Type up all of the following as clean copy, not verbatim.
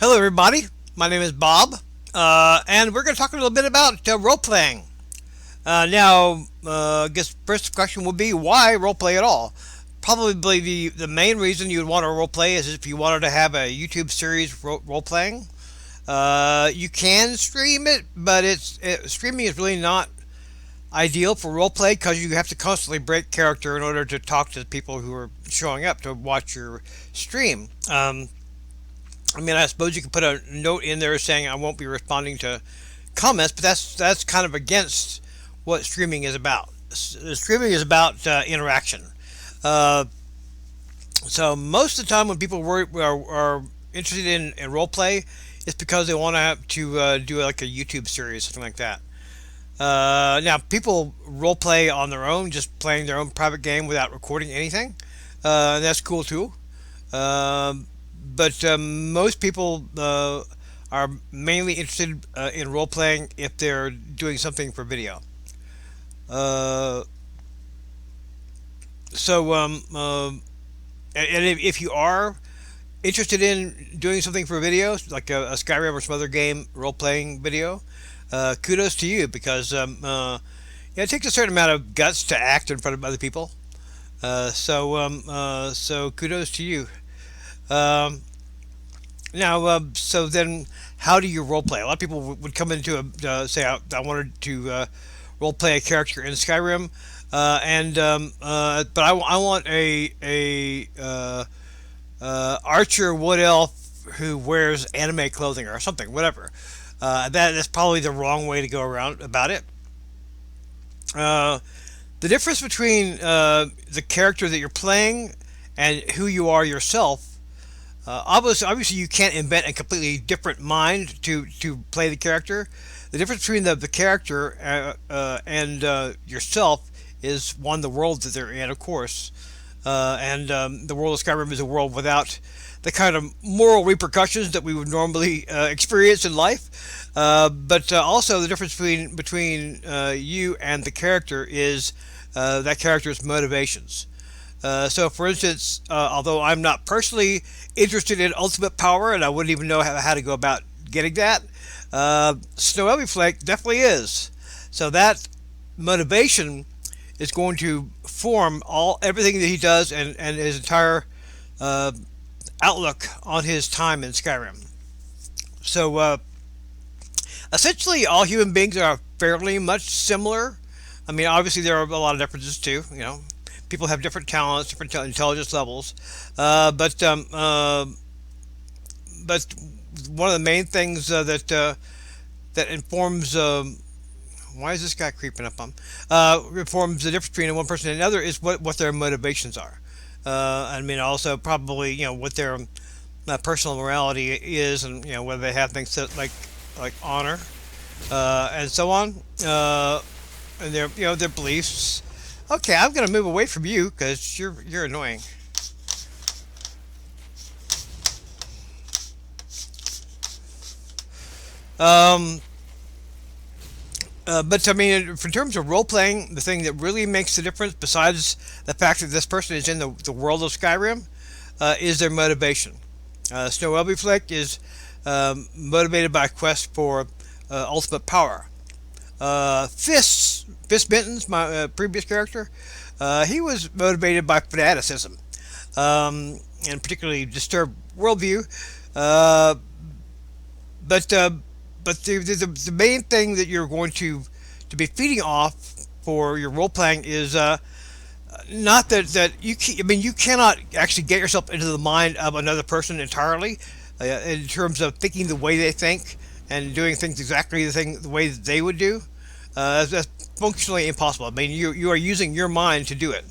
Hello, everybody. My name is Bob, and we're going to talk a little bit about role playing. I guess first question would be why role play at all? Probably the main reason you would want to role play is if you wanted to have a YouTube series role playing. You can stream it, but streaming is really not ideal for role play because you have to constantly break character in order to talk to the people who are showing up to watch your stream. I suppose you could put a note in there saying I won't be responding to comments, but that's kind of against what streaming is about. Streaming is about interaction. Uh, so most of the time when people are interested in role play, it's because they want to do like a YouTube series, something like that. Now, people role play on their own, just playing their own private game without recording anything. And that's cool too. Um but most people are mainly interested in role playing if they're doing something for video. Uh, and if you are interested in doing something for video, like a Skyrim or some other game role playing video, kudos to you because yeah, it takes a certain amount of guts to act in front of other people. So kudos to you. Um, so then, how do you role play? A lot of people would come into say I wanted to role play a character in Skyrim, but I want a archer wood elf who wears anime clothing or something, whatever. That's probably the wrong way to go around about it. Uh, the difference between the character that you're playing and who you are yourself. Obviously, you can't invent a completely different mind to play the character. The difference between the character and yourself is one, the world that they're in, of course, and the world of Skyrim is a world without the kind of moral repercussions that we would normally experience in life. But also, the difference between you and the character is that character's motivations. So, for instance, although I'm not personally interested in ultimate power, and I wouldn't even know how to go about getting that, Snow Flake definitely is. So that motivation is going to form everything that he does and his entire uh, outlook on his time in Skyrim. So essentially, all human beings are fairly much similar. I mean, obviously there are a lot of differences too. People have different talents, different intelligence levels, uh, but um, uh, but one of the main things that informs why is this guy creeping up on informs the difference between one person and another is what their motivations are. Also probably what their personal morality is, and whether they have things like honor and so on, and their beliefs. Okay, I'm gonna move away from you because you're annoying. Um, but I mean, in terms of role playing, the thing that really makes the difference, besides the fact that this person is in the world of Skyrim, is their motivation. Snow Elbyflick is motivated by a quest for ultimate power. Fist Benton's my previous character. He was motivated by fanaticism, and particularly disturbed worldview. Uh, but uh, but the main thing that you're going to be feeding off for your role playing is not that I mean, you cannot actually get yourself into the mind of another person entirely, in terms of thinking the way they think and doing things exactly the way that they would do. That's functionally impossible. I mean, you are using your mind to do it.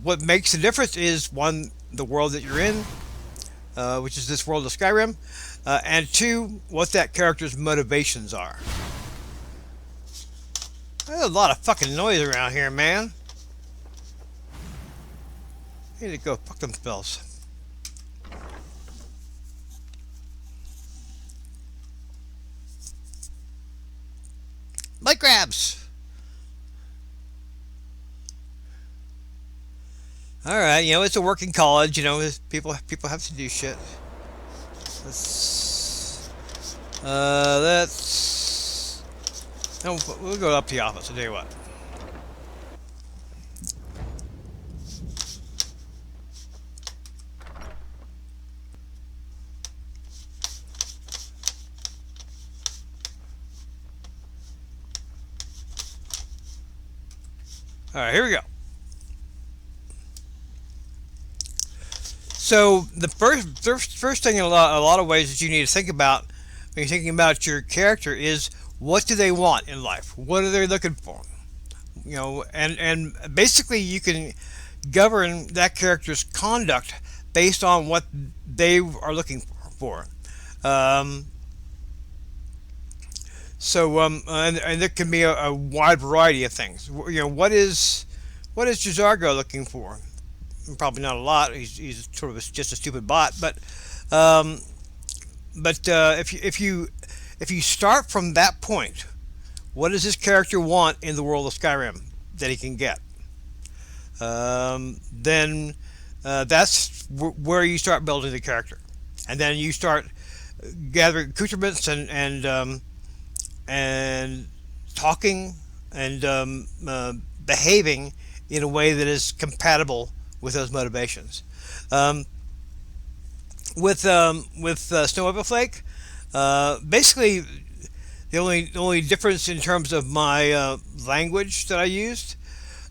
What makes the difference is one, the world that you're in, which is this world of Skyrim, and two, what that character's motivations are. There's a lot of fucking noise around here, man. I need to go fuck them spells. Light grabs. All right, it's a working college. People have to do shit. Let's Let's. No, we'll go up to the office. I'll tell you what. All right, here we go. So the first thing in a lot of ways that you need to think about when you're thinking about your character is what do they want in life? What are they looking for? And basically you can govern that character's conduct based on what they are looking for. Um, and there can be a wide variety of things. What is Jazargo looking for? Probably not a lot. He's sort of just a stupid bot. Um, but if you start from that point, what does this character want in the world of Skyrim that he can get? Then that's where you start building the character, and then you start gathering accoutrements and talking and behaving in a way that is compatible with those motivations. Um, with Snow Flake, basically the only difference in terms of my language that I used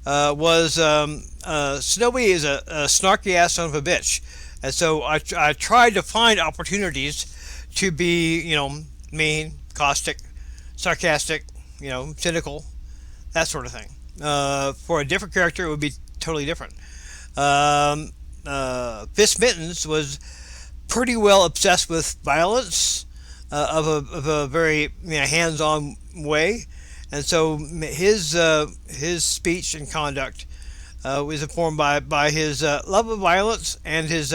was Snowy is a snarky ass son of a bitch, and so I tried to find opportunities to be mean, caustic, sarcastic, cynical, that sort of thing. For a different character, it would be totally different. Um, Fist Mittens was pretty well obsessed with violence of a very hands-on way, and so his speech and conduct was informed by his love of violence and his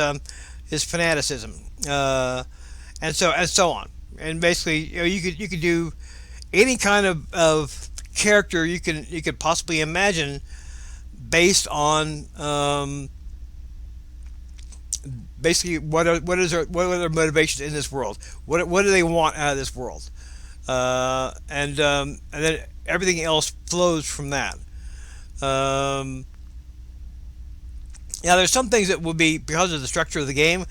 fanaticism, and so on. And basically, you could do any kind of character you could possibly imagine based on basically what are their motivations in this world? What do they want out of this world? And then everything else flows from that. Um, Now, there's some things that would be, because of the structure of the game,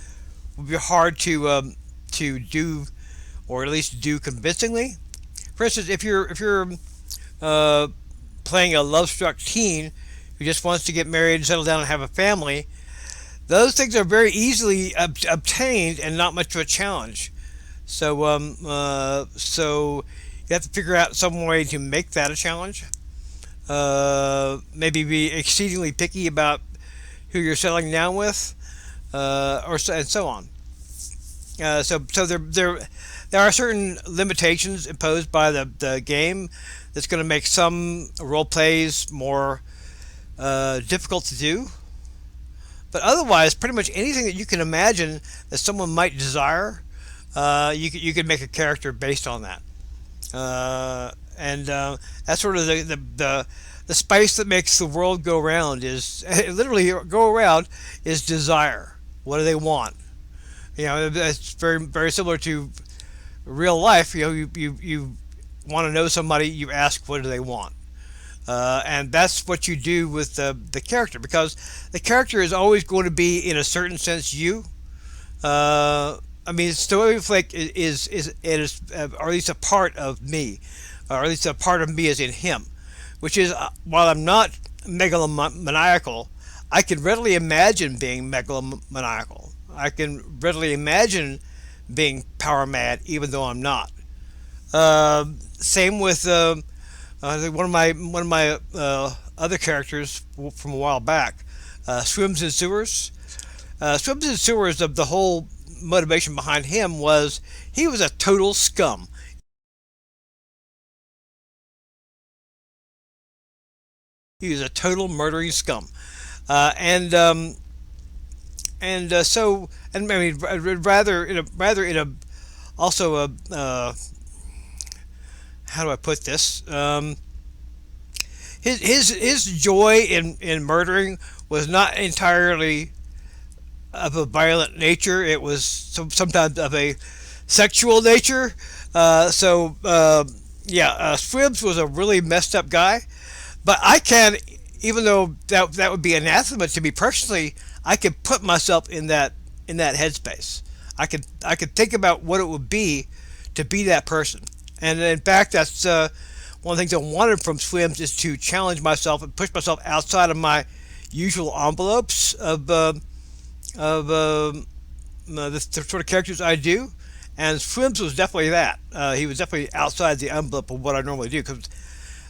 would be hard to do, or at least do convincingly. For instance, if you're uh, playing a love-struck teen who just wants to get married and settle down and have a family, those things are very easily obtained and not much of a challenge. So you have to figure out some way to make that a challenge. Maybe be exceedingly picky about who you're settling down with, and so on. So there are certain limitations imposed by the game that's going to make some role plays more difficult to do. But otherwise, pretty much anything that you can imagine that someone might desire, you could make a character based on that. And that's sort of the spice that makes the world go round is literally go around is desire. What do they want? It's very very similar to real life. You want to know somebody, you ask what do they want, and that's what you do with the character, because the character is always going to be in a certain sense you. I mean, Story Flake is or at least a part of me, or at least a part of me is in him, which is while I'm not megalomaniacal, I can readily imagine being megalomaniacal. I can readily imagine being power mad, even though I'm not. Same with one of my other characters from a while back, Swims in Sewers. Swims in Sewers, the whole motivation behind him was he was a total scum. He was a total murdering scum, and I mean rather in a also a how do I put this? His joy in murdering was not entirely of a violent nature. It was sometimes of a sexual nature. Yeah, Swims was a really messed up guy, but I can, even though that would be anathema to me personally, I could put myself in that headspace. I could think about what it would be to be that person, and in fact, that's one of the things I wanted from Swims is to challenge myself and push myself outside of my usual envelopes of the sort of characters I do. And Swims was definitely that. He was definitely outside the envelope of what I normally do. Because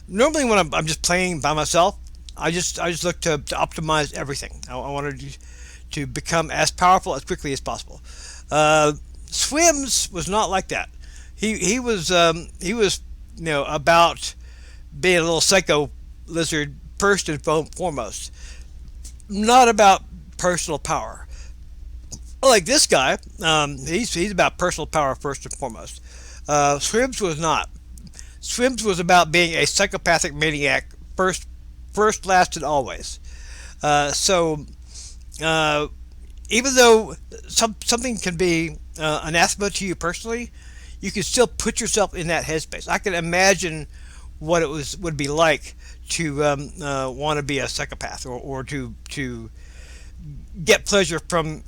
normally when I'm just playing by myself, I just look to optimize everything. I wanted to become as powerful as quickly as possible. Uh, Swims was not like that. He was about being a little psycho lizard first and foremost, not about personal power. Like this guy, he's about personal power first and foremost. Swims was not. Swims was about being a psychopathic maniac first, last, and always. So uh, even though something can be anathema to you personally, you can still put yourself in that headspace. I can imagine what it would be like to want to be a psychopath, or to get pleasure from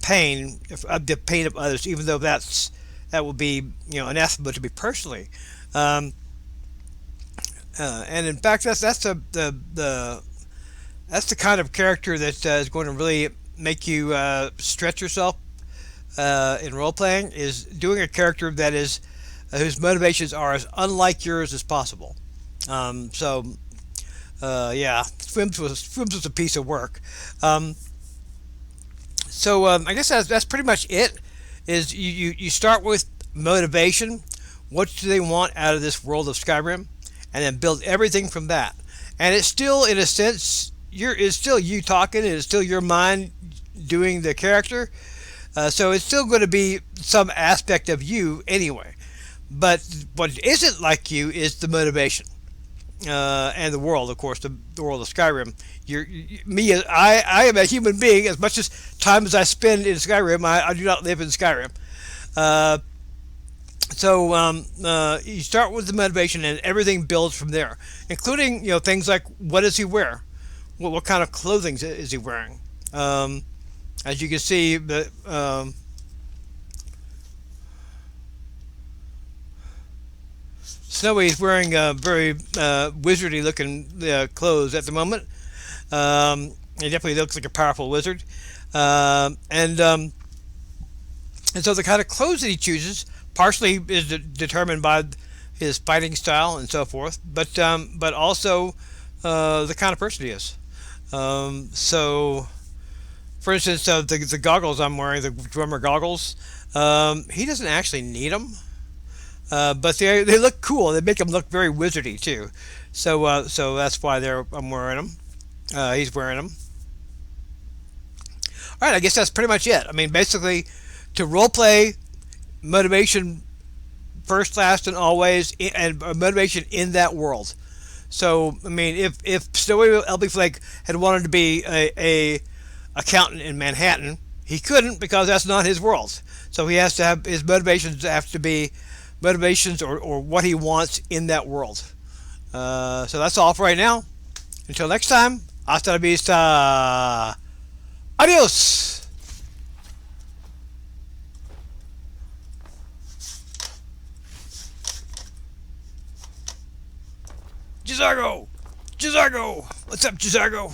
pain, the pain of others, even though that would be anathema to me personally. Um, and in fact, that's the kind of character that is going to really make you stretch yourself in role playing, is doing a character that is whose motivations are as unlike yours as possible. Yeah, Swims was a piece of work. Um, I guess that's pretty much it. Is you start with motivation. What do they want out of this world of Skyrim, and then build everything from that. And it's still, in a sense, it's still you talking. It's still your mind doing the character. So it's still going to be some aspect of you anyway. But what isn't like you is the motivation, and the world, of course, the world of Skyrim. Me, I am a human being. As much as time as I spend in Skyrim, I do not live in Skyrim. Uh, you start with the motivation, and everything builds from there, including things like what does he wear, what kind of clothing is he wearing. As you can see, Snowy's wearing very wizardy looking clothes at the moment. He definitely looks like a powerful wizard. And so the kind of clothes that he chooses partially is determined by his fighting style and so forth, but also the kind of person he is. So, for instance, the goggles I'm wearing, the drummer goggles, he doesn't actually need them, but they look cool. They make him look very wizardy too. So that's why I'm wearing them. He's wearing them. All right, I guess that's pretty much it. I mean, basically, to role play, motivation first, last, and always, and motivation in that world. So, I mean, if Snowy L.B. Flake had wanted to be a accountant in Manhattan, he couldn't, because that's not his world. So he has to have his motivations have to be motivations, or what he wants in that world. So that's all for right now. Until next time, hasta la vista. Adios. Jizargo! Jizargo! What's up, Jizargo?